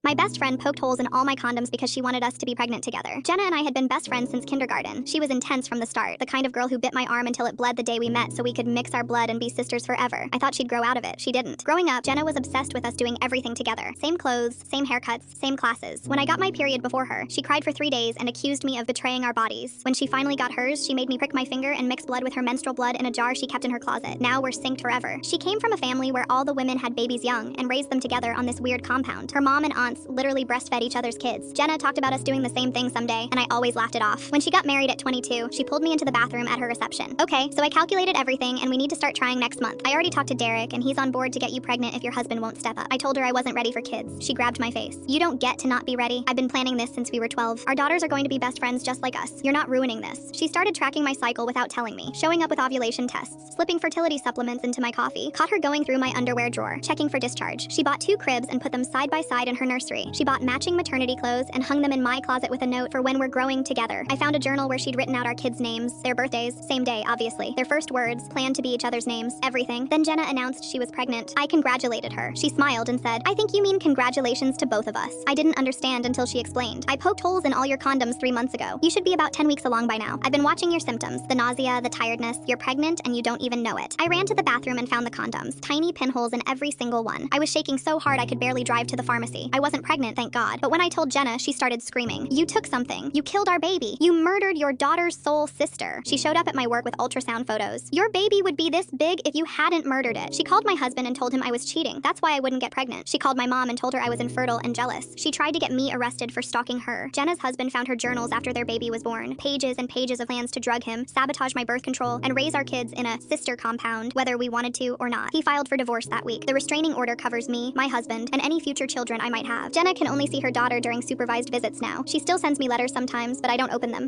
My best friend poked holes in all my condoms because she wanted us to be pregnant together. Jenna and I had been best friends since kindergarten. She was intense from the start, the kind of girl who bit my arm until it bled the day we met so we could mix our blood and be sisters forever. I thought she'd grow out of it. She didn't. Growing up, Jenna was obsessed with us doing everything together. Same clothes, same haircuts, same classes. When I got my period before her, she cried for 3 days and accused me of betraying our bodies. When she finally got hers, she made me prick my finger and mix blood with her menstrual blood in a jar she kept in her closet. Now we're synced forever. She came from a family where all the women had babies young and raised them together on this weird compound. Her mom and aunts literally breastfed each other's kids. Jenna talked about us doing the same thing someday, and I always laughed it off. When she got married at 22, she pulled me into the bathroom at her reception. Okay, so I calculated everything, and we need to start trying next month. I already talked to Derek, and he's on board to get you pregnant if your husband won't step up. I told her I wasn't ready for kids. She grabbed my face. You don't get to not be ready. I've been planning this since we were 12. Our daughters are going to be best friends just like us. You're not ruining this. She started tracking my cycle without telling me, showing up with ovulation tests, slipping fertility supplements into my coffee, caught her going through my underwear drawer, checking for discharge. She bought 2 cribs and put them side by side in her nursery. She bought matching maternity clothes and hung them in my closet with a note for when we're growing together. I found a journal where she'd written out our kids' names, their birthdays, same day, obviously, their first words, planned to be each other's names, everything. Then Jenna announced she was pregnant. I congratulated her. She smiled and said, I think you mean congratulations to both of us. I didn't understand until she explained. I poked holes in all your condoms 3 months ago. You should be about 10 weeks along by now. I've been watching your symptoms, the nausea, the tiredness. You're pregnant and you don't even know it. I ran to the bathroom and found the condoms, tiny pinholes in every single one. I was shaking so hard I could barely drive to the pharmacy. I wasn't pregnant, thank God. But when I told Jenna, she started screaming. You took something. You killed our baby. You murdered your daughter's soul sister. She showed up at my work with ultrasound photos. Your baby would be this big if you hadn't murdered it. She called my husband and told him I was cheating. That's why I wouldn't get pregnant. She called my mom and told her I was infertile and jealous. She tried to get me arrested for stalking her. Jenna's husband found her journals after their baby was born. Pages and pages of plans to drug him, sabotage my birth control, and raise our kids in a sister compound, whether we wanted to or not. He filed for divorce that week. The restraining order covers me, my husband, and any future children I might have. Jenna can only see her daughter during supervised visits now. She still sends me letters sometimes, but I don't open them.